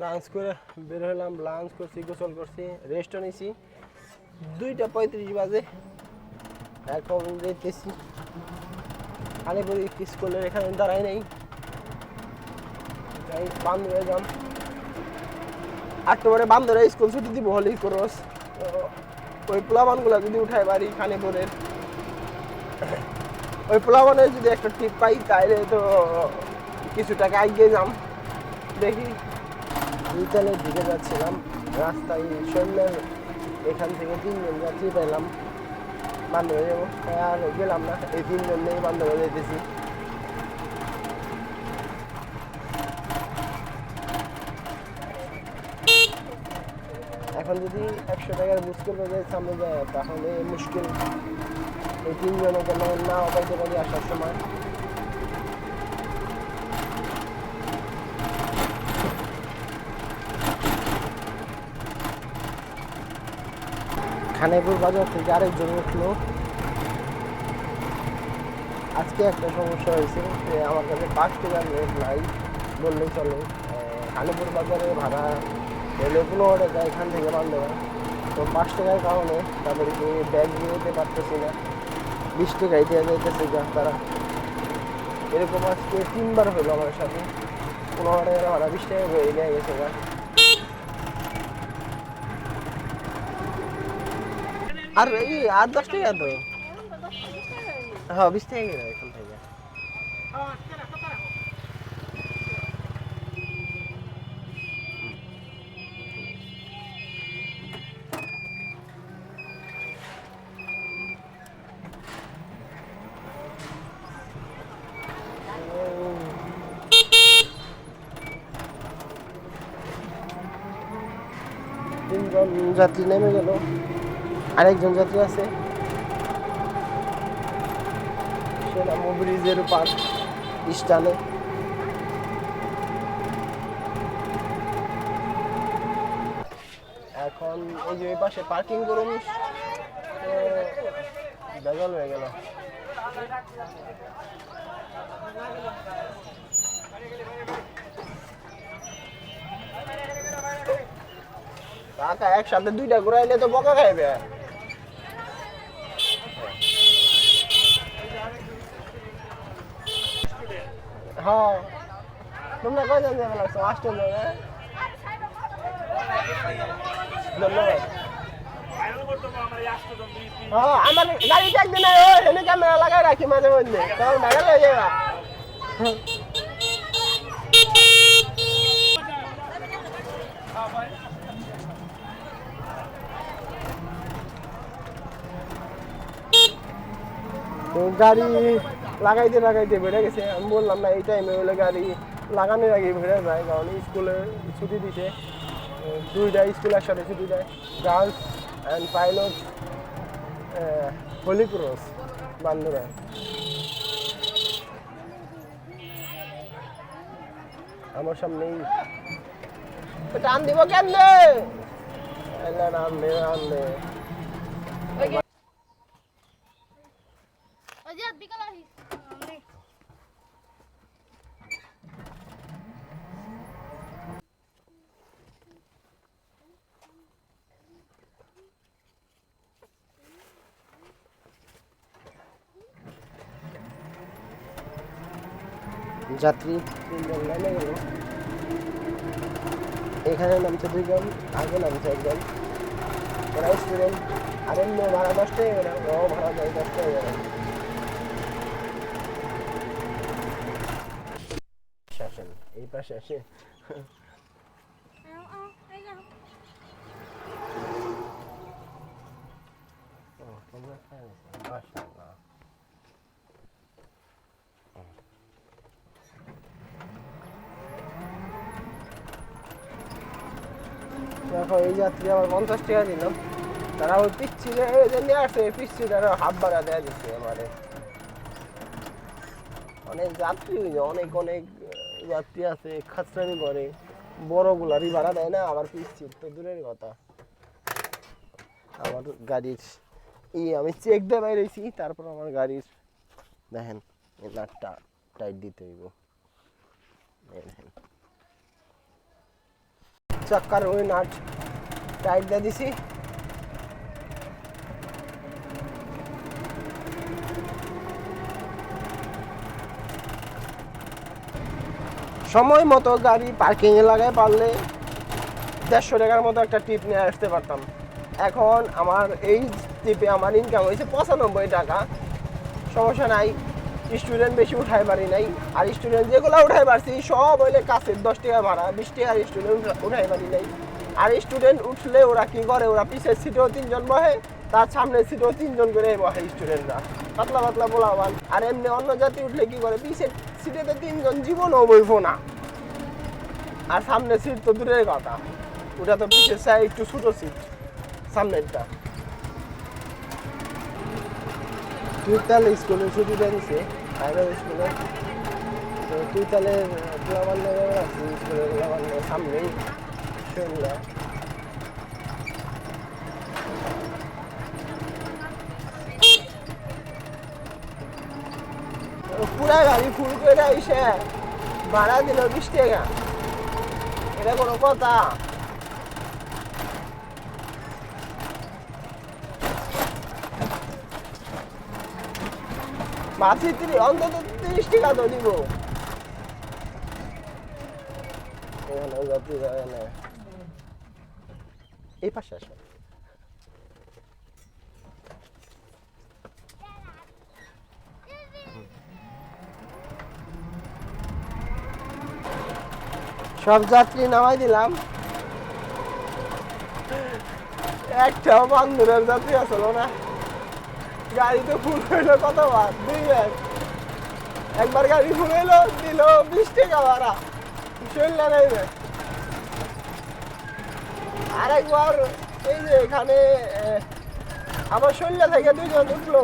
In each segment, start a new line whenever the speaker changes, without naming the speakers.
Lunch করে বের হলাম, লাঞ্চ করছি, গোসল করছি, রেস্টও নিছি। 2:35 বাজে। এখন যেতেছি আলিপুর স্কুলের এখানে দাঁড়াই নেই, বান্ধবে যাম। 8টা পরে বান্ধবরা স্কুল ছুটি দিব হলি ক্রস। ওই প্লাবানগুলো যদি উঠাই বাড়ি খানিপুরের, ওই প্লাবানের যদি একটা টিপ পাই তাইলে তো কিছু টাকা এগিয়ে যাম। দেখি বিকালের দিকে যাচ্ছিলাম, রাস্তায় সন্ধ্যার এখান থেকে 3জন যাত্রী পেলাম, বান্ধবে যাবো। আর গেলাম না, এই 3জন নিয়ে বান্ধবে যেতেছি। এখন যদি 100 টাকার বুঝ করবে যে সামনে যায় তাহলে মুশকিল। এই 3জনে কেন না পাইতে পারি আসার সময়। খানেপুর বাজার থেকে আরেকজন উঠলো। আজকে একটা সমস্যা হয়েছে যে আমার কাছে 5 টাকার নোট নাই বললেই চলে। খানেপুর বাজারে ভাড়া হলে 15 টাকা এখান থেকে বান্ধবা, তো 5 টাকার কারণে তাদেরকে ব্যাগ দিয়ে যেতে পারতেছি না। 20 টাকায় দেওয়া যাইতেছে তারা। এরকম আজকে 3বার হলো আমার সাথে। 15 টাকার ভাড়া 20 টাকা করে দেওয়া গেছে গা। আর এই আর 10 টাকা তো, হ্যাঁ 20 টাকা করে এখান থেকে। তিনজন যাত্রী নেমে গেল, আরেকজন যাত্রী আছে সেটা ব্রিজের পার স্টানে। এখন এই যে পাশে পার্কিং করুন, বেজাল হয়ে গেল। কাকা একসাথে 2টা ঘুরাইলে তো বকা খাইবে। হ্যাঁ তোমরা কয়জন যাবে লাগছো? 8জন যাবে। ধন্যবাদ। হ্যাঁ আমার গাড়িটা একদিন এনে ক্যামেরা লাগাই রাখি মাঝে মধ্যে, তখন ভাইরাল হয়ে যাবে। গাড়ি লাগাইতে লাগাইতে বেড়ে গেছে। আমি বললাম না এই টাইমে হলে গাড়ি লাগানোর আগে বেড়ে যায়, কারণ স্কুলে ছুটি দিছে। 2টা স্কুল একসাথে ছুটি দেয়, girls and pilot Holy Cross Bandra. আমার সামনেই টান দিব কেমনে, আনলে যাত্রী 3জন নেমে গেল। এখানে নামছে 2জন, আগে নামছে একজন। ওরা স্টুডেন্ট, আর এমনি ভাড়া 10 টাকা করে, ও ভাড়া দেয় 10 টাকা করে। আসেন এই পাশে আসে। দেখো এই যাত্রী আবার 50 টাকা দিল। তারা ওই পিচ্ছি নিয়ে আসে, পিচ্ছি তারা হাফ ভাড়া দেওয়া দিচ্ছে আমারে। অনেক যাত্রী, অনেক অনেক যাত্রী আছে খাচরানি করে, বড়গুলারই ভাড়া দেয় না, আবার পিচ্ছির তো দূরের কথা। আমার গাড়ির আমি চেক দিয়ে বাইরেছি, তারপর আমার গাড়ির দেখেন এই নাটটা টাইট দিতে হইব। দেখেন চাক্কার ওই নাট টাইট দিয়ে দিছি। সময় মতো গাড়ি পার্কিং এলাকায় পারলে 150 টাকার মতো একটা টিপ নিয়ে আসতে পারতাম। এখন আমার এই টিপে আমার ইনকাম হয়েছে 95 টাকা। সমস্যা নাই, স্টুডেন্ট বেশি উঠাই পারি নাই। আর স্টুডেন্ট যেগুলো উঠাই পারছি সব হইলে কাছের 10 টাকা ভাড়া, 20 টাকার স্টুডেন্ট উঠাই পারি নাই। আর স্টুডেন্ট উঠলে ওরা কি করে, ওরা পিছের সিটেও 3 জন বহে, তার সামনের সিটেও 3 জন করে বহে স্টুডেন্টরা, পাতলা পাতলা পোলাবান। আর এমনি অন্য জাতি উঠলে কি করে, পিছের সিটেতে 3 জন জীবনও বইব না। আর সামনের সিট তো দূরের কথা, ওটা তো পিছের সাইড একটু ছোটো সিট, সামনেরটা। তুই তাহলে স্কুলে ছুটি দিয়েছে, প্রাইভেট স্কুলে। তো তুই তাহলে পোলাবান আছিস স্কুলের পোলাবান সামনেই শুনলে। পুরা গাড়ি ফুল করে এসে ভাড়া দিল 20 টাকা, এটা কোনো কথা? মাছি অন্তত 30 টাকা তো দিব। এই পাশে আসো। সব যাত্রী নামাই দিলাম, একটাও বান্দরের যাত্রী আসলো না। গাড়ি তো ফুল হইলো কতবার, 2 ব্যাগ। একবার গাড়ি ফুল হইলো, দিল 20 টাকা ভাড়া, শুনলে নেবে। আরেকবার এই যে এখানে আমার শরীরে থেকে 2 জন উঠলো,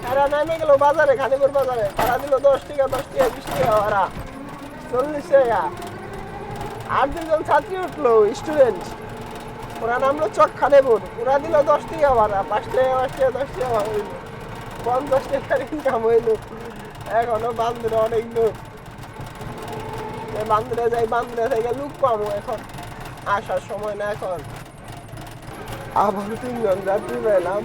এরা নেমে গেল বাজারে, খানিপুর বাজারে, ভাড়া দিল 10 টাকা, 10 টাকা, 20 টাকা ভাড়া, 40 টাকা। আর 2 জন ছাত্রী উঠলো, স্টুডেন্ট, ওরা নামলো চক খানেপুর, ওরা দিল 10 টাকা ভাড়া, 5 টাকা 5 টাকা 10 টাকা ভাড়া হইল, 50 টাকার ইনকাম হইল। এখনো বান্দরে অনেক লোক, বান্দরে যাই, বান্দরে থেকে লুক পাবো। এখন আসার সময় না, এখন আবার 3 জন যাত্রী পেলাম,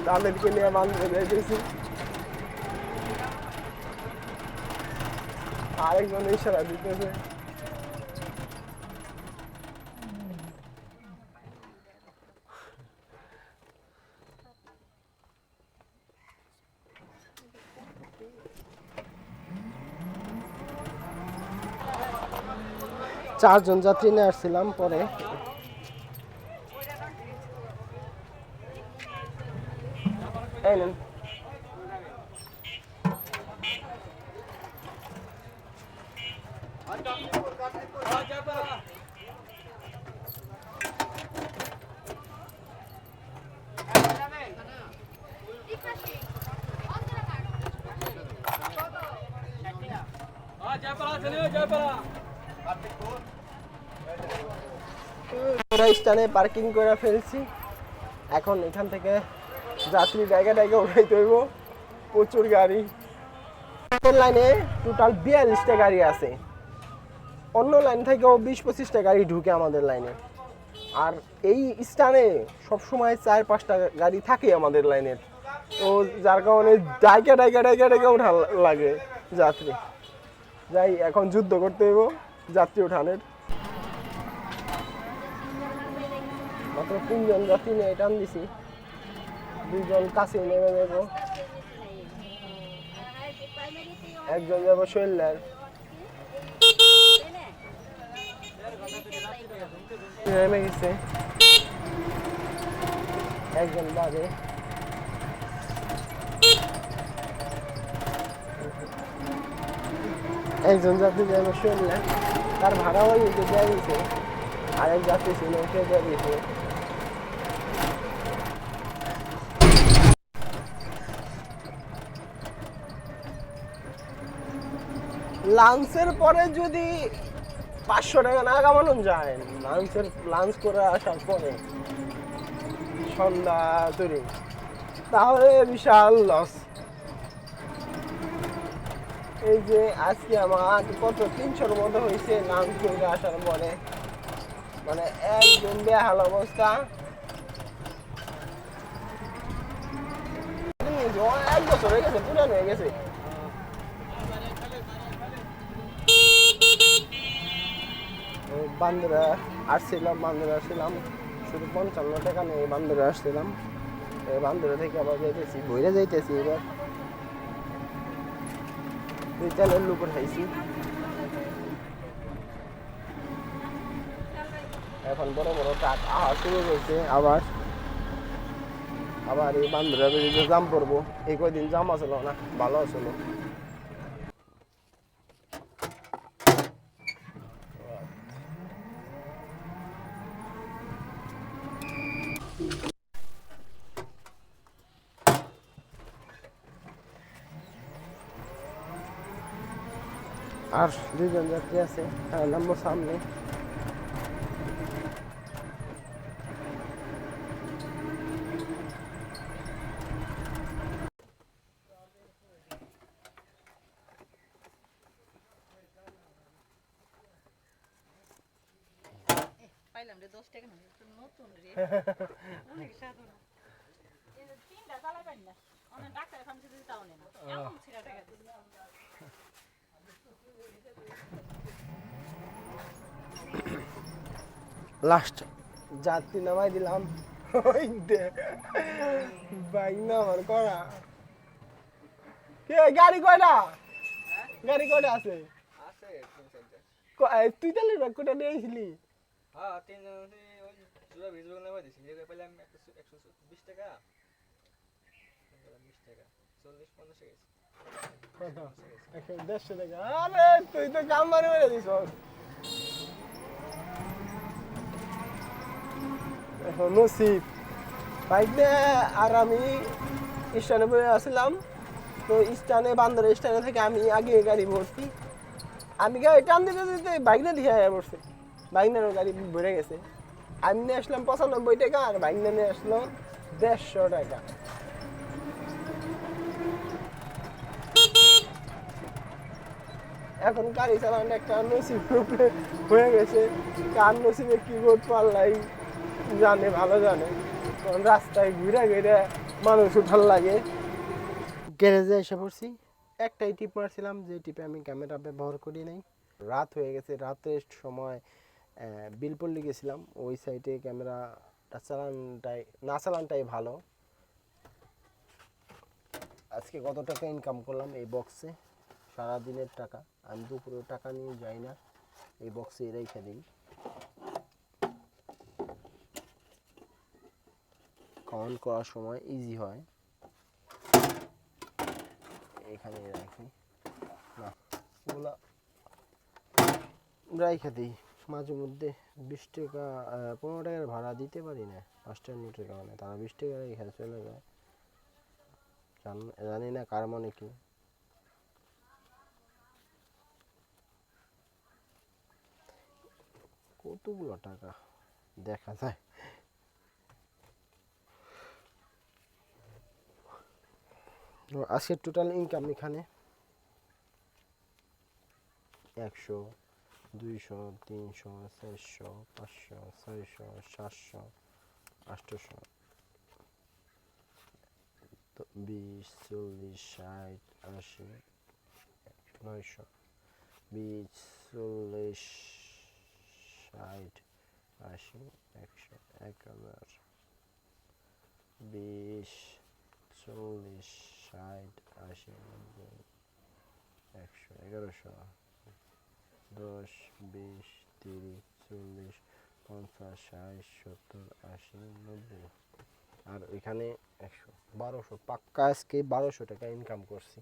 তাদেরকে নিয়ে বান্দরে গেছি। আরেকজন ইশারা দিতেছে। চারজন যাত্রী নিয়ে আসছিলাম, পরে এই নেন। স্থানে পার্কিং করে ফেলছি। এখন এখান থেকে যাত্রী জায়গা উঠাইতে হইব, প্রচুর গাড়ি। লাইনে টোটাল 42টা গাড়ি আছে, অন্য লাইন থেকেও 20-25টা গাড়ি ঢুকে আমাদের লাইনে। আর এই স্থানে সবসময় 4-5টা গাড়ি থাকে আমাদের লাইনের, তো যার কারণে ডাইকা ওঠা লাগে যাত্রী। যাই, এখন যুদ্ধ করতে হইব যাত্রী উঠানের। মাত্র 3 জন যাত্রী নিয়ে টান দিছি, 2 জন কাছে নেমে যাব, একজন যাব শৈলার। নেমে গেছে একজন বাদে। একজন যাত্রী যাবে শৈলার, তার ভাড়া ওই দেওয়া গেছে। আরেক যাত্রী ছিল, ওকে দেওয়া দিয়েছে। লাঞ্চের পরে যদি 500 টাকা না কামানো যায়, লাঞ্চ করে আসার পরে সন্ধ্যা তৈরি, তাহলে বিশাল লস। এই যে আজকে আমার কত 300-র মতো হয়েছে লাঞ্চ করে আসার পরে, মানে একদম বেহাল অবস্থা। এক বছর হয়ে গেছে, পুরান হয়ে গেছে। বান্দরা আসছিলাম শুধু 55 টাকা নিয়ে বান্দরে আসছিলাম। এই বান্দরে থেকে আবার যাইতেছি, বইরে যাইতেছি। এবার তেলের লুকুর খাইছি। এখন বড় বড় ট্রাক আহা শুরু হয়েছে। আবার আবার এই বান্দরা বেরিয়ে জাম পড়বো। এই কয়দিন জাম আসলো না, ভালো আসলো। আর দুইজন যাত্রী আছে, নামবো সামনে।
পাইলাম রে 10 টাকা নয়, নতুন রে অনেক সাধু না। এই যে তিনটা চালাবেন না, অনেক ডাক্তার ফার্মেসি দিতে তাও নেই না, এমন ছিড়া টাকা দিচ্ছে।
লাস্ট যাত্রী নামাই দিলাম। ওই দে বাইক না আমার করা। কে গাড়ি কয়টা? গাড়ি কয়টা আছে?
আছে 3-4টা।
তুই তাহলে ব্যাগ কোটা নিয়ে আসলি?
হ্যাঁ 3 জন ওই জোড়া ভিজুয়াল নামাই দিছি। এই পেলাম 120 টাকা। 20 টাকা 40-50 গেছে।
কত? 150 টাকা। আরে তুই তো কাম মেরে দিছ। এখন নসিব বাইক নিয়ে। আর আমি স্ট্যান্ডে বসে আসলাম। তো স্ট্যান্ডে বান্দর স্ট্যান্ডে থেকে আমি আগে গাড়ি ভরছি। আমি গাড়ি টান দিতে দিতে বাইক নিয়ে দিয়ে পড়ছে। বাইক নিয়ে গাড়ি ভরে গেছে। আমি নিয়ে আসলাম 95 টাকা, আর বাইক নিয়ে আসলো 150 টাকা। এখন গাড়ি চালানো একটা নসিব রূপে হয়ে গেছে। কার নসিবে কি করতে পারলাই জানে, ভালো জানে। কারণ রাস্তায় ঘুরে ঘুরে মানুষ উঠার লাগে। গ্যারেজে এসে পড়ছি। একটাই টিপ মারছিলাম, যে টিপে আমি ক্যামেরা ব্যবহার করি নাই। রাত হয়ে গেছে, রাতের সময় বিলপল্লি গেছিলাম। ওই সাইডে ক্যামেরাটা চালানটাই ভালো। আজকে কত টাকা ইনকাম করলাম এই বক্সে, সারাদিনের টাকা। আমি দুপুরে টাকা নিয়ে যাই না, এই বক্সে রেখে দিই। কাউন্ট করার সময় ইজি হয়। এখানে রাখি না, ওগুলা রাইখা দিই। মাঝে মধ্যে 20 টাকা 15 টাকার ভাড়া দিতে পারি না, 5টা নোটের কারণে তারা 20 টাকা এখানে চলে যায়। জানি না কার মানে কি। কতগুলো টাকা দেখা যায়। আজকের টোটাল ইনকাম এখানে 100, 200, 300, 400, 500, 600, 700, 800, 20, 40, 60, 80, 900, 20, 40, 60, 80, 100, 1000, 20, 40, 60, 80, 90, 100, 1100, 10, 20, 30, 40, 50, 60, 70, 80, 90। আর এখানে 100, 1200 পাক্কা আজকে 1200 টাকা ইনকাম করছি।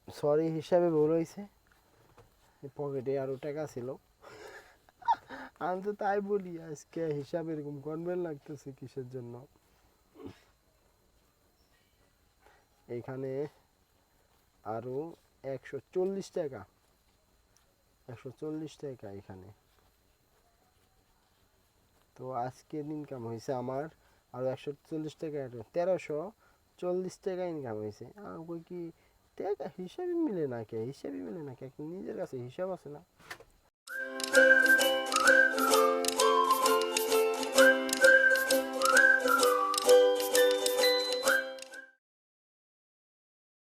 সরি হিসাবে ভুল হয়েছে, পকেটে আরও টাকা ছিল। আমি তো তাই বলি, আজকে হিসাব এরকম কনভেন্ট লাগতেছে কিসের জন্য। এখানে আরও 140 টাকা, 140 টাকা এখানে। তো আজকের ইনকাম হয়েছে আমার আরও 140 টাকা, 1300 40 টাকা ইনকাম হয়েছে। আমি কই কি টাকা হিসাবই মিলে না কে, হিসাবই মিলে না কে, নিজের কাছে হিসাব আছে না।